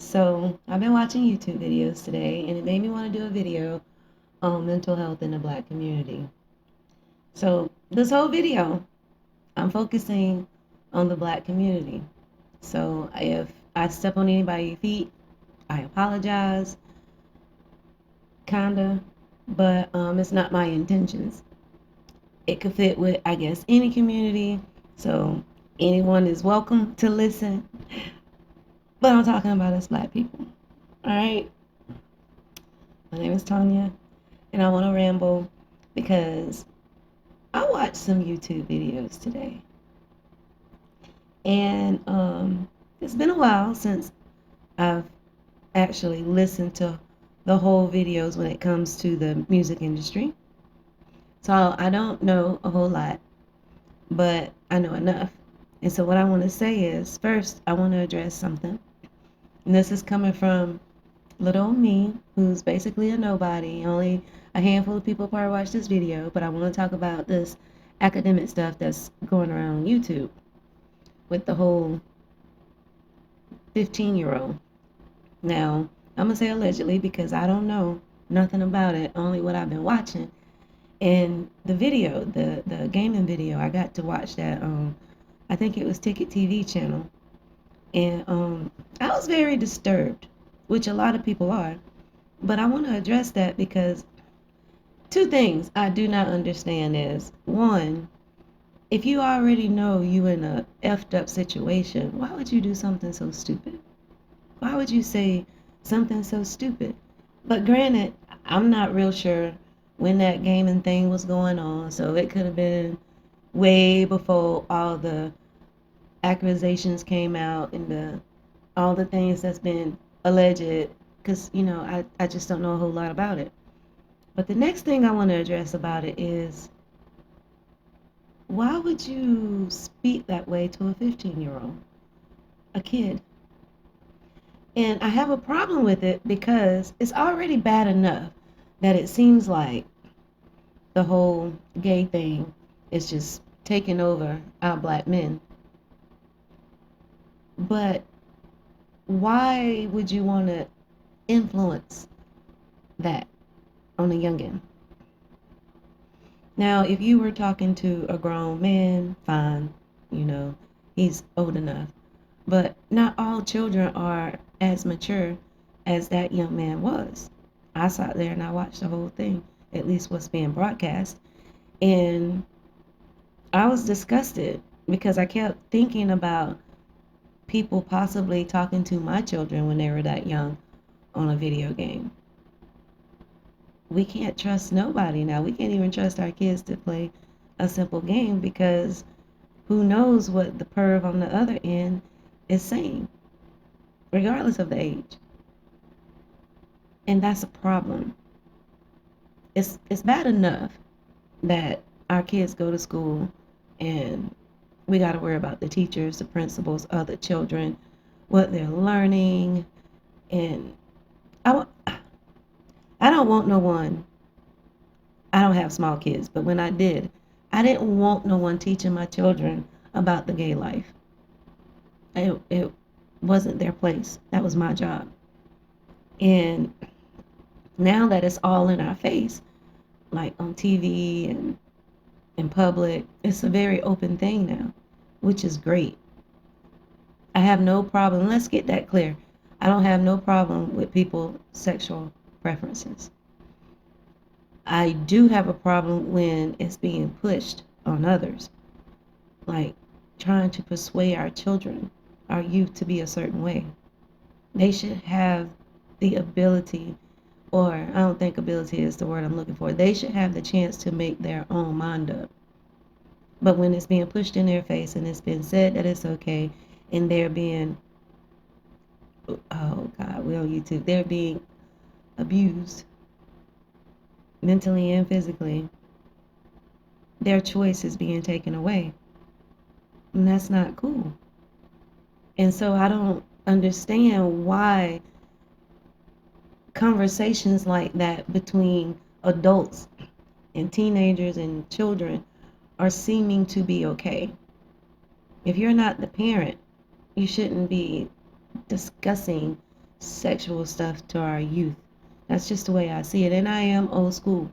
So I've been watching YouTube videos today, and it made me want to do a video on mental health in the Black community. So this whole video, I'm focusing on the Black community. So if I step on anybody's feet, I apologize, kinda, but it's not my intentions. It could fit with, I guess, any community. So anyone is welcome to listen. But I'm talking about us Black people. All right. My name is Tanya, and I want to ramble because I watched some YouTube videos today, and it's been a while since I've actually listened to the whole videos when it comes to the music industry. So I don't know a whole lot, but I know enough. And so what I want to say is, first, I want to address something. And this is coming from little old me, who's basically a nobody. Only a handful of people probably watch this video, but I want to talk about this academic stuff that's going around YouTube with the whole 15-year-old. Now, I'm going to say allegedly because I don't know nothing about it, only what I've been watching. And the video, the gaming video, I got to watch that I think it was Ticket TV channel. And I was very disturbed, which a lot of people are. But I want to address that because two things I do not understand is, one, if you already know you in a effed up situation, why would you do something so stupid? Why would you say something so stupid? But granted, I'm not real sure when that gaming thing was going on, so it could have been way before all the accusations came out and all the things that's been alleged, because I just don't know a whole lot about it. But the next thing I want to address about it is, why would you speak that way to a 15-year-old, a kid? And I have a problem with it because it's already bad enough that it seems like the whole gay thing is just taking over our Black men. But why would you want to influence that on a youngin'? Now, if you were talking to a grown man, fine, he's old enough. But not all children are as mature as that young man was. I sat there and I watched the whole thing, at least what's being broadcast, and I was disgusted because I kept thinking about people possibly talking to my children when they were that young on a video game. We can't trust nobody now. We can't even trust our kids to play a simple game because who knows what the perv on the other end is saying, regardless of the age. And that's a problem. It's bad enough that our kids go to school and we got to worry about the teachers, the principals, other children, what they're learning. And I don't want no one. I don't have small kids, but when I did, I didn't want no one teaching my children about the gay life. It wasn't their place. That was my job. And now that it's all in our face, like on TV and in public, it's a very open thing now, which is great. I have no problem. Let's get that clear. I don't have no problem with people's sexual preferences. I do have a problem when it's being pushed on others, like trying to persuade our children, our youth, to be a certain way. They should have the ability, or I don't think ability is the word I'm looking for. They should have the chance to make their own mind up. But when it's being pushed in their face and it's been said that it's okay, and they're being, oh God, we're on YouTube, they're being abused mentally and physically, their choice is being taken away. And that's not cool. And so I don't understand why conversations like that between adults and teenagers and children are seeming to be okay. If you're not the parent, you shouldn't be discussing sexual stuff to our youth. That's just the way I see it. And I am old school.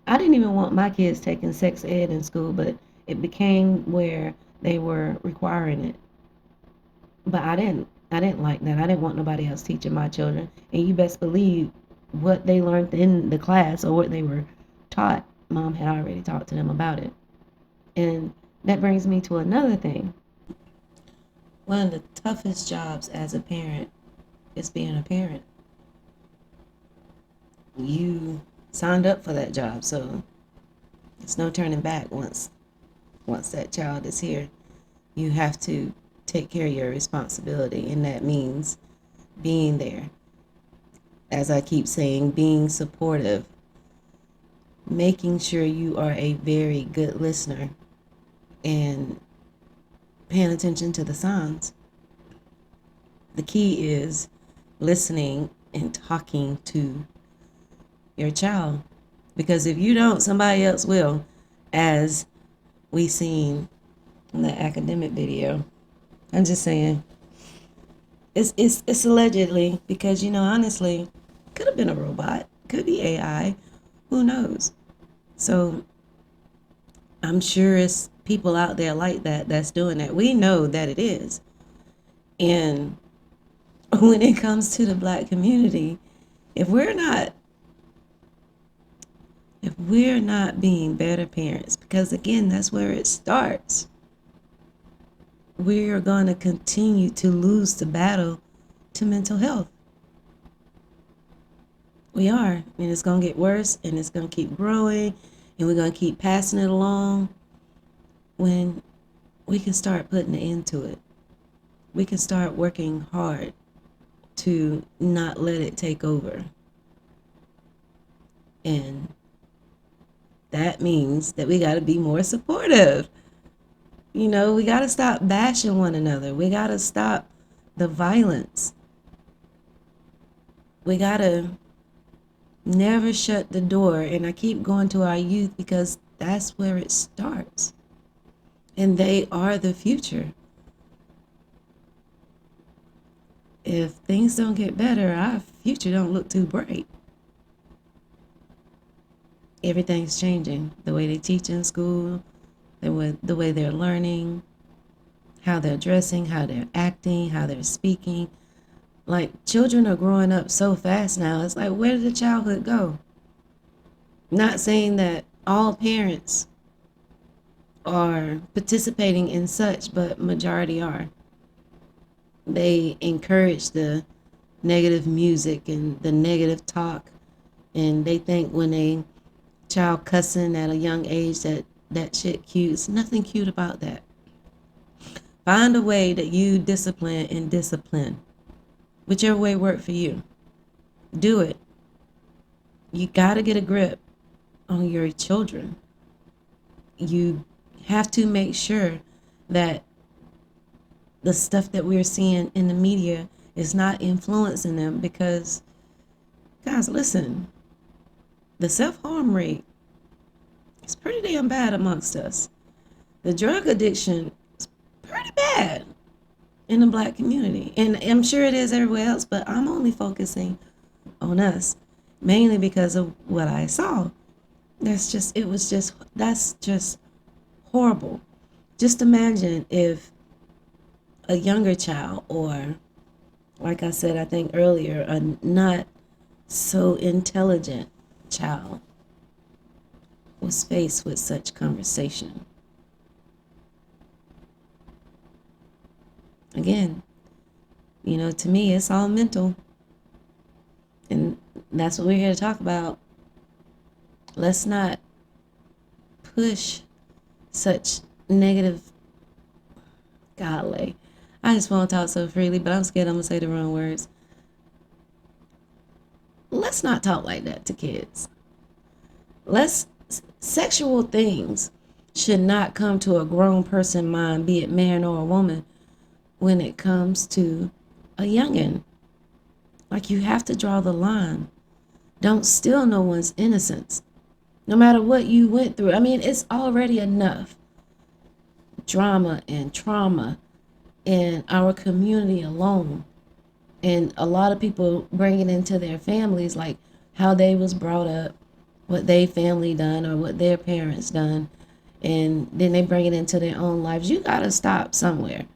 I didn't even want my kids taking sex ed in school, but it became where they were requiring it. But I didn't like that. I didn't want nobody else teaching my children. And you best believe what they learned in the class or what they were taught, mom had already talked to them about it. And that brings me to another thing. One of the toughest jobs as a parent is being a parent. You signed up for that job, so it's no turning back once that child is here. You have to take care of your responsibility, and that means being there. As I keep saying, being supportive, making sure you are a very good listener and paying attention to the signs. The key is listening and talking to your child, because if you don't, somebody else will, as we seen in the academic video. I'm just saying, it's allegedly, because honestly, could have been a robot, could be AI, who knows. So I'm sure it's people out there like that that's doing that. We know that it is. And when it comes to the Black community, if we're not being better parents, because again, that's where it starts, we are going to continue to lose the battle to mental health. We are. And it's going to get worse, and it's going to keep growing, and we're going to keep passing it along. When we can start putting an end to it, we can start working hard to not let it take over. And that means that we got to be more supportive. We got to stop bashing one another. We got to stop the violence. We got to never shut the door. And I keep going to our youth because that's where it starts. And they are the future. If things don't get better, our future don't look too bright. Everything's changing. The way they teach in school, the way they're learning, how they're dressing, how they're acting, how they're speaking. Like, children are growing up so fast now. It's like, where did the childhood go? Not saying that all parents are participating in such, but majority are. They encourage the negative music and the negative talk, and they think when a child cussing at a young age that shit cute. It's nothing cute about that. Find a way that you discipline and discipline. Whichever way works for you. Do it. You got to get a grip on your children. You have to make sure that the stuff that we're seeing in the media is not influencing them, because, guys, listen, the self-harm rate is pretty damn bad amongst us. The drug addiction is pretty bad in the Black community. And I'm sure it is everywhere else, but I'm only focusing on us, mainly because of what I saw. That's just horrible. Just imagine if a younger child, or like I said, I think earlier, a not so intelligent child was faced with such conversation. Again, to me, it's all mental. And that's what we're here to talk about. Let's not push such negative. Golly, I just want to talk so freely, but I'm scared I'm going to say the wrong words. Let's not talk like that to kids. Sexual things should not come to a grown person mind, be it man or a woman, when it comes to a youngin'. Like, you have to draw the line. Don't steal no one's innocence. No matter what you went through. I mean, it's already enough drama and trauma in our community alone. And a lot of people bring it into their families, like how they was brought up, what they family done or what their parents done, and then they bring it into their own lives. You gotta stop somewhere.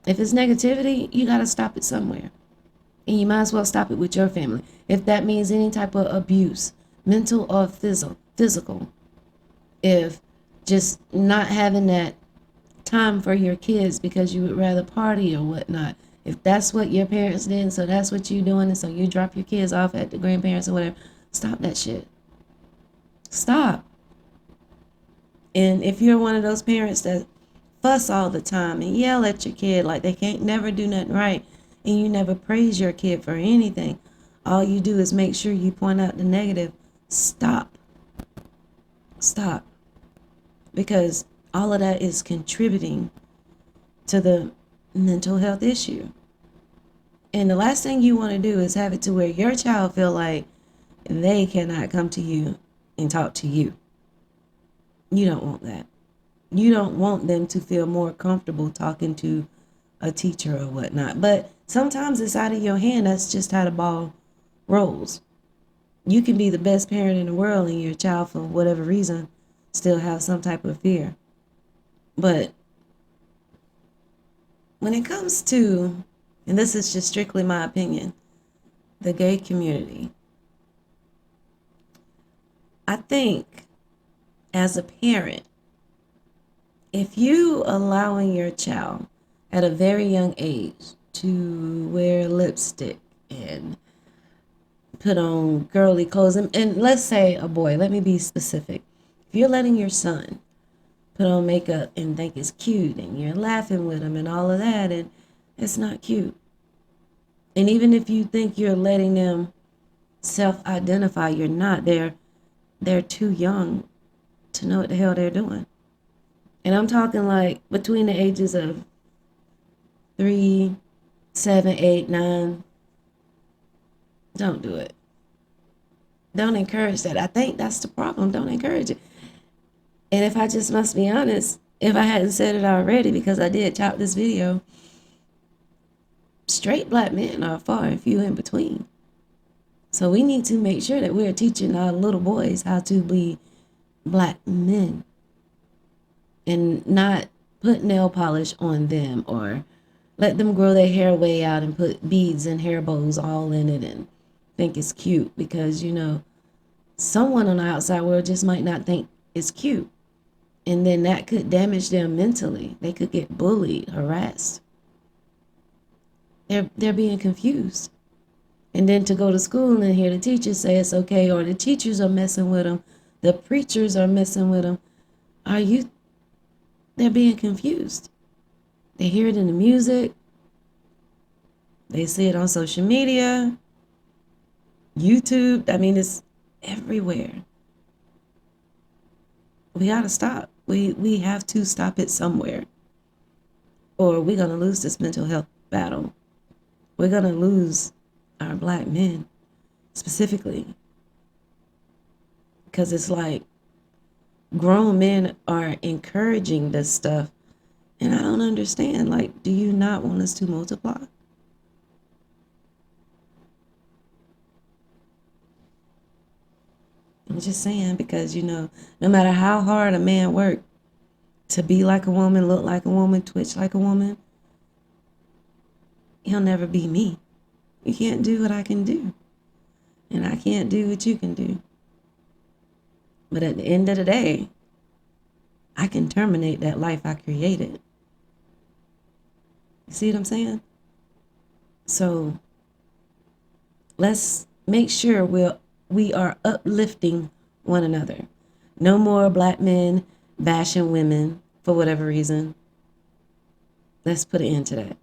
If it's negativity, you gotta stop it somewhere. And you might as well stop it with your family. If that means any type of abuse, mental or physical, if just not having that time for your kids because you would rather party or whatnot. If that's what your parents did, so that's what you doing, and so you drop your kids off at the grandparents or whatever, stop that shit. Stop. And if you're one of those parents that fuss all the time and yell at your kid like they can't never do nothing right, and you never praise your kid for anything, all you do is make sure you point out the negative. Stop. Stop. Because all of that is contributing to the mental health issue. And the last thing you want to do is have it to where your child feel like they cannot come to you and talk to you. You don't want that. You don't want them to feel more comfortable talking to a teacher or whatnot. But sometimes it's out of your hand. That's just how the ball rolls. You can be the best parent in the world and your child, for whatever reason, still have some type of fear. But when it comes to, and this is just strictly my opinion, the gay community, I think as a parent, if you allowing your child at a very young age to wear lipstick and put on girly clothes, and let's say a boy, let me be specific. If you're letting your son put on makeup and think it's cute and you're laughing with him and all of that, and it's not cute. And even if you think you're letting them self-identify, you're not. They're too young to know what the hell they're doing. And I'm talking like between the ages of 3, 7, 8, 9. Don't do it. Don't encourage that. I think that's the problem. Don't encourage it. And if I just must be honest, if I hadn't said it already, because I did top this video, straight black men are far and few in between. So we need to make sure that we're teaching our little boys how to be black men and not put nail polish on them or let them grow their hair way out and put beads and hair bows all in it and think it's cute because, someone on the outside world just might not think it's cute. And then that could damage them mentally. They could get bullied, harassed. They're being confused. And then to go to school and hear the teachers say it's okay, or the teachers are messing with them, the preachers are messing with them. They're being confused. They hear it in the music. They see it on social media, YouTube. I mean, it's everywhere. We gotta stop. We have to stop it somewhere, or we're gonna lose this mental health battle. We're gonna lose our black men specifically, because it's like grown men are encouraging this stuff, and I don't understand. Like, do you not want us to multiply? I'm just saying, because no matter how hard a man work to be like a woman, look like a woman, twitch like a woman, he'll never be me. You can't do what I can do, and I can't do what you can do. But at the end of the day, I can terminate that life I created. You see what I'm saying? So let's make sure we are uplifting one another. No more black men bashing women for whatever reason. Let's put an end to that.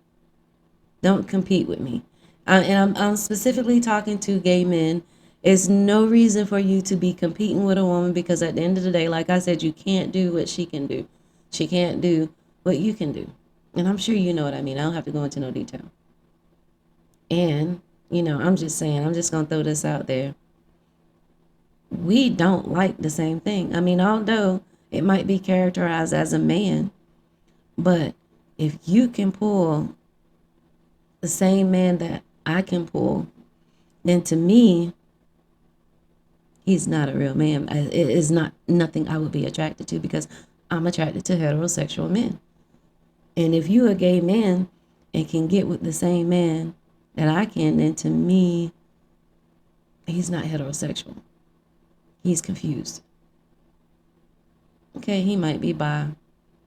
Don't compete with me. And I'm specifically talking to gay men. There's no reason for you to be competing with a woman, because at the end of the day, like I said, you can't do what she can do. She can't do what you can do. And I'm sure you know what I mean. I don't have to go into no detail. And, I'm just saying, I'm just going to throw this out there. We don't like the same thing. I mean, although it might be characterized as a man, but if you can pull the same man that I can pull, then to me, he's not a real man. It is not nothing I would be attracted to because I'm attracted to heterosexual men. And if you a gay man and can get with the same man that I can, then to me, he's not heterosexual. He's confused. Okay, he might be bi,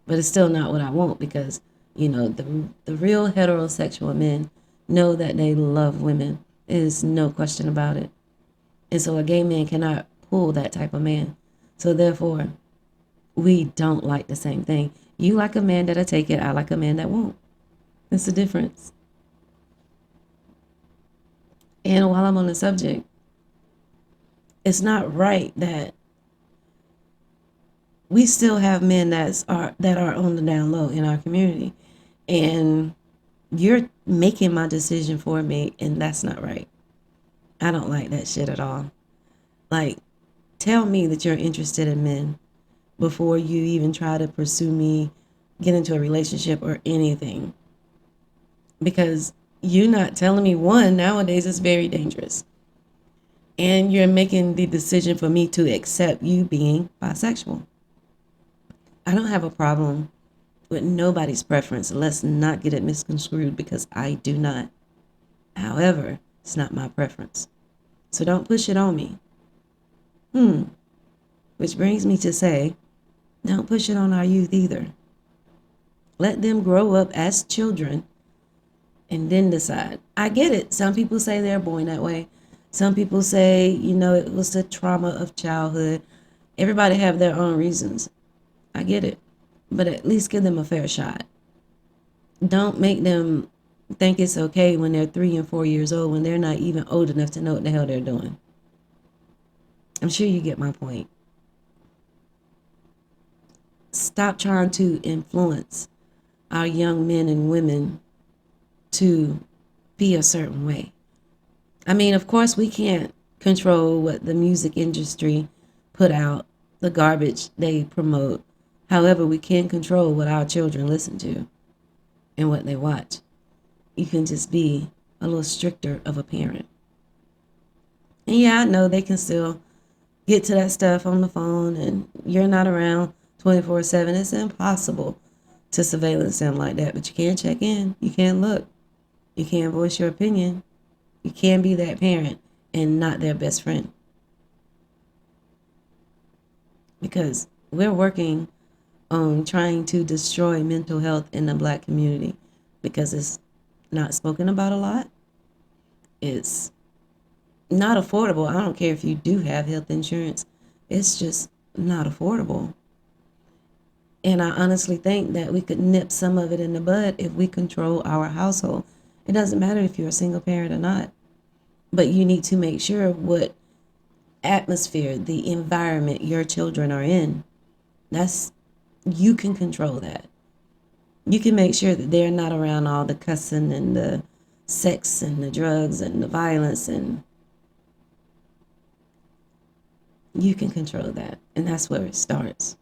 but it's still not what I want because, the real heterosexual men know that they love women. There's no question about it. And so a gay man cannot pull that type of man. So therefore, we don't like the same thing. You like a man that'll take it. I like a man that won't. That's the difference. And while I'm on the subject, it's not right that we still have men that are on the down low in our community, and you're making my decision for me, and that's not right. I don't like that shit at all. Like, tell me that you're interested in men before you even try to pursue me, get into a relationship or anything. Because you're not telling me, one, nowadays it's very dangerous. And you're making the decision for me to accept you being bisexual. I don't have a problem with nobody's preference. Let's not get it misconstrued because I do not. However, it's not my preference. So don't push it on me. Which brings me to say, don't push it on our youth either. Let them grow up as children and then decide. I get it. Some people say they're born that way. Some people say, it was the trauma of childhood. Everybody have their own reasons. I get it. But at least give them a fair shot. Don't make them think it's okay when they're 3 and 4 years old when they're not even old enough to know what the hell they're doing. I'm sure you get my point. Stop trying to influence our young men and women to be a certain way. I mean, of course, we can't control what the music industry put out, the garbage they promote. However, we can control what our children listen to and what they watch. You can just be a little stricter of a parent. And yeah, I know they can still get to that stuff on the phone and you're not around 24/7. It's impossible to surveillance them like that, but you can check in. You can look. You can voice your opinion. You can be that parent and not their best friend. Because we're working on trying to destroy mental health in the Black community because it's not spoken about a lot. It's not affordable. I don't care if you do have health insurance. It's just not affordable. And I honestly think that we could nip some of it in the bud if we control our household. It doesn't matter if you're a single parent or not, but you need to make sure what atmosphere, the environment your children are in. You can control that. You can make sure that they're not around all the cussing and the sex and the drugs and the violence, and you can control that. And that's where it starts.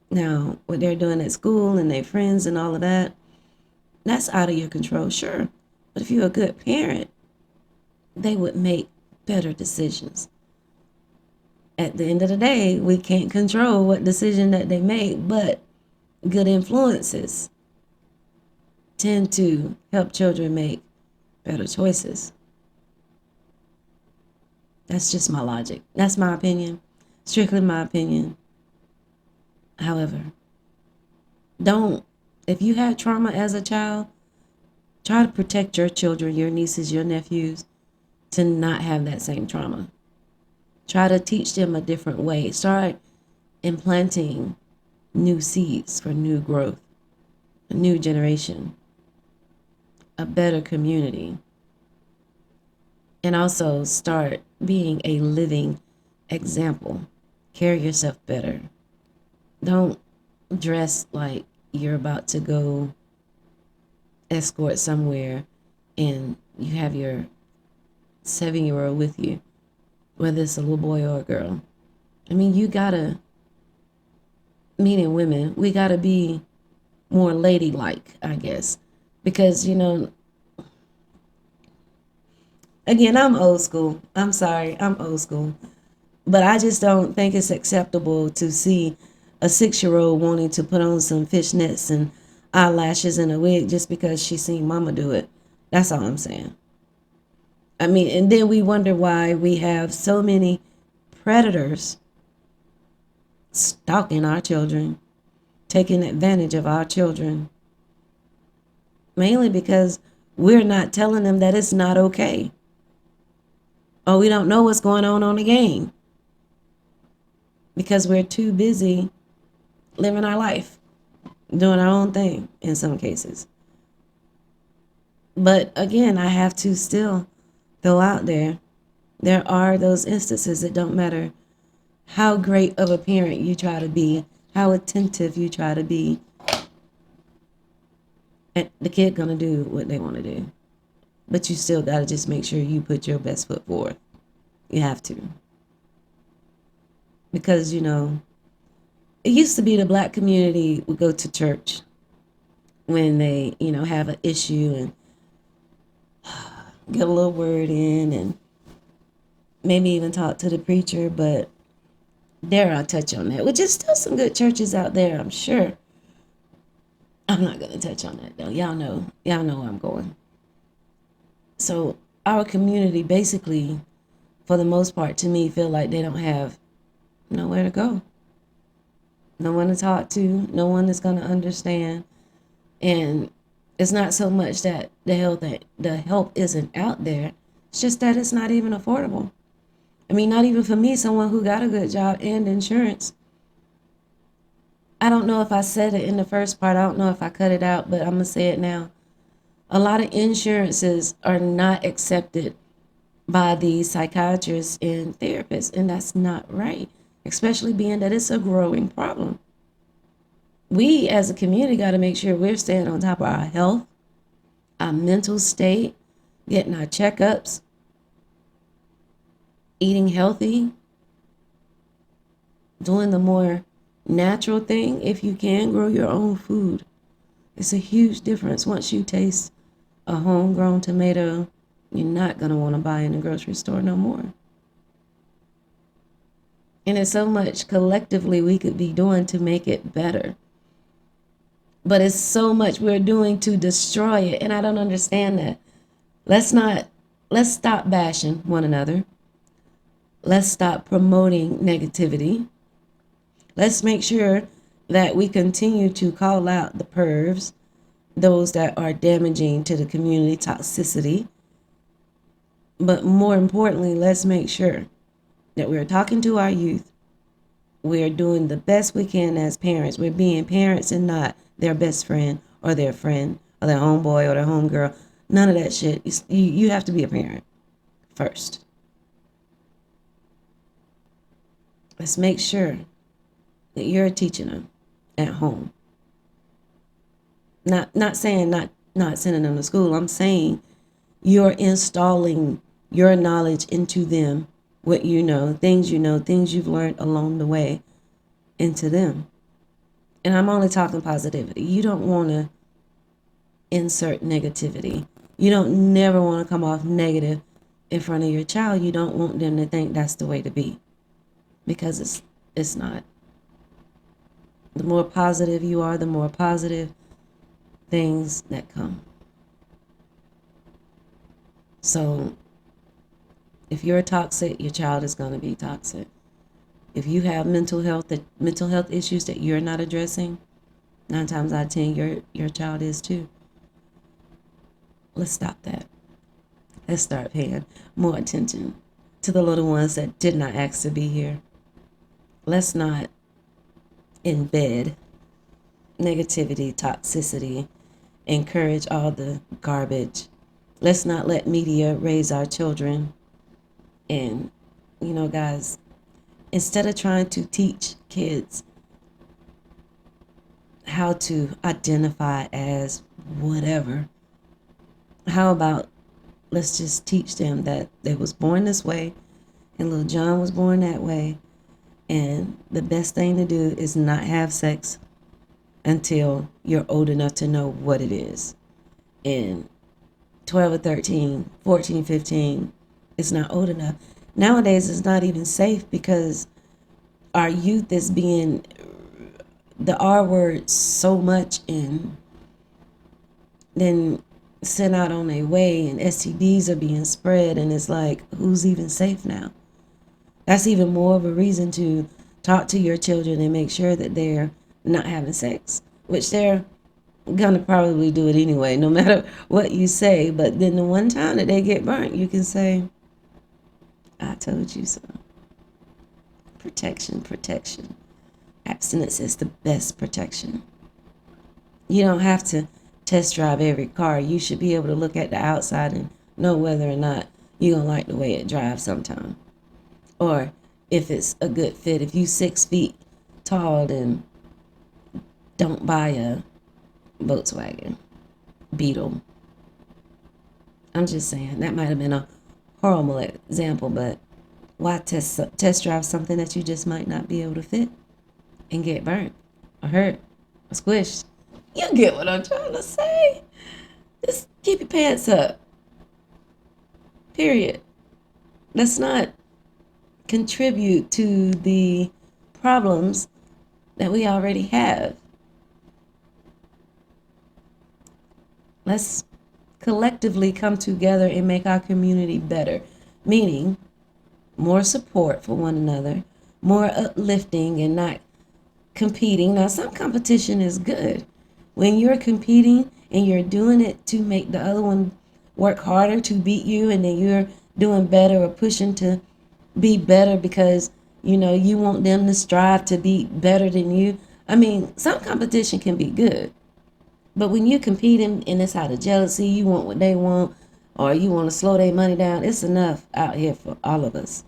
Now, what they're doing at school and their friends and all of that, that's out of your control, sure. But if you're a good parent, they would make better decisions. At the end of the day, we can't control what decision that they make, but good influences tend to help children make better choices. That's just my logic. That's my opinion. Strictly my opinion. However, if you had trauma as a child, try to protect your children, your nieces, your nephews, to not have that same trauma. Try to teach them a different way. Start implanting new seeds for new growth, a new generation, a better community. And also start being a living example. Carry yourself better. Don't dress like you're about to go escort somewhere and you have your 7-year-old with you, whether it's a little boy or a girl. I mean, meaning women, we gotta be more ladylike, I guess. Because, Again, I'm old school. I'm sorry, I'm old school. But I just don't think it's acceptable to see a 6-year-old wanting to put on some fishnets and eyelashes and a wig just because she seen mama do it. That's all I'm saying. I mean, and then we wonder why we have so many predators stalking our children, taking advantage of our children, mainly because we're not telling them that it's not okay. Or we don't know what's going on the game because we're too busy living our life, doing our own thing in some cases. But again, I have to still throw out there are those instances that don't matter how great of a parent you try to be, how attentive you try to be, and the kid gonna do what they want to do. But you still gotta just make sure you put your best foot forward. You have to. Because, it used to be the black community would go to church when they, have an issue and get a little word in and maybe even talk to the preacher, but dare I touch on that, which is still some good churches out there, I'm sure. I'm not going to touch on that, though. Y'all know where I'm going. So our community basically, for the most part, to me, feel like they don't have nowhere to go. No one to talk to, no one that's going to understand. And it's not so much that the help isn't out there. It's just that it's not even affordable. I mean, not even for me, someone who got a good job and insurance. I don't know if I said it in the first part. I don't know if I cut it out, but I'm going to say it now. A lot of insurances are not accepted by the psychiatrists and therapists, and that's not right, especially being that it's a growing problem. We as a community got to make sure we're staying on top of our health, our mental state, getting our checkups, eating healthy, doing the more natural thing. If you can, grow your own food. It's a huge difference. Once you taste a homegrown tomato, you're not going to want to buy in the grocery store no more. And there's so much collectively we could be doing to make it better. But it's so much we're doing to destroy it, and I don't understand that. Let's stop bashing one another. Let's stop promoting negativity. Let's make sure that we continue to call out the pervs, those that are damaging to the community, toxicity. But more importantly, let's make sure that we're talking to our youth. We're doing the best we can as parents. We're being parents and not their best friend or their homeboy or their homegirl. None of that shit. You have to be a parent first. Let's make sure that you're teaching them at home. Not saying not sending them to school. I'm saying you're installing your knowledge into them, what you know, things you've learned along the way into them. And I'm only talking positivity. You don't want to insert negativity. You don't never want to come off negative in front of your child. You don't want them to think that's the way to be, because it's not. The more positive you are, the more positive things that come. So if you're toxic, your child is going to be toxic. If you have mental health issues that you're not addressing, 9 times out of 10 your child is too. Let's stop that. Let's start paying more attention to the little ones that did not ask to be here. Let's not embed negativity, toxicity, encourage all the garbage. Let's not let media raise our children. And, guys, instead of trying to teach kids how to identify as whatever, how about let's just teach them that they was born this way and little John was born that way, and the best thing to do is not have sex until you're old enough to know what it is. And 12 or 13, 14, 15, It's not old enough. Nowadays, it's not even safe because our youth is being the R word so much and then sent out on their way, and STDs are being spread, and it's like, who's even safe now? That's even more of a reason to talk to your children and make sure that they're not having sex, which they're gonna probably do it anyway, no matter what you say. But then the one time that they get burnt, you can say, I told you so. Protection, protection. Abstinence is the best protection. You don't have to test drive every car. You should be able to look at the outside and know whether or not you're going to like the way it drives sometime. Or if it's a good fit. If you 6 feet tall, then don't buy a Volkswagen Beetle. I'm just saying, that might have been a horrible example, but why test drive something that you just might not be able to fit and get burnt or hurt or squished? You get what I'm trying to say. Just keep your pants up. Period. Let's not contribute to the problems that we already have. Let's collectively come together and make our community better, meaning more support for one another, more uplifting and not competing. Now, some competition is good. When you're competing and you're doing it to make the other one work harder to beat you, and then you're doing better or pushing to be better because you want them to strive to be better than you. I mean, some competition can be good, but when you're competing and it's out of jealousy, you want what they want, or you want to slow their money down, it's enough out here for all of us.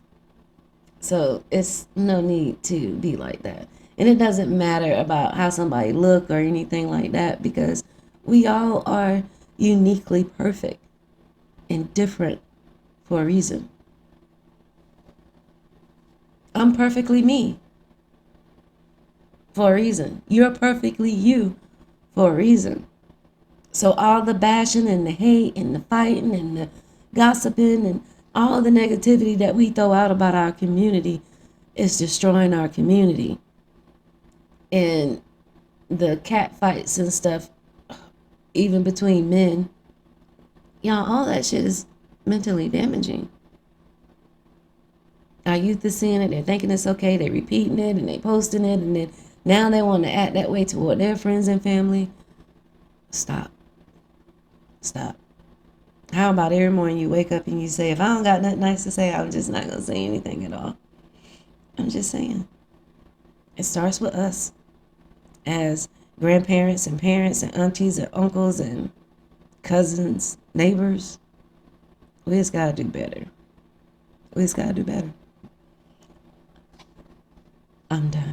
So it's no need to be like that. And it doesn't matter about how somebody look or anything like that, because we all are uniquely perfect and different for a reason. I'm perfectly me for a reason. You're perfectly you for a reason. So all the bashing and the hate and the fighting and the gossiping and all the negativity that we throw out about our community is destroying our community. And the cat fights and stuff, even between men, y'all, all that shit is mentally damaging. Our youth is seeing it, they're thinking it's okay, they're repeating it and they posting it, and then now they want to act that way toward their friends and family. Stop. Stop. How about every morning you wake up and you say, if I don't got nothing nice to say, I'm just not going to say anything at all. I'm just saying. It starts with us as grandparents and parents and aunties and uncles and cousins, neighbors. We just got to do better. We just got to do better. I'm done.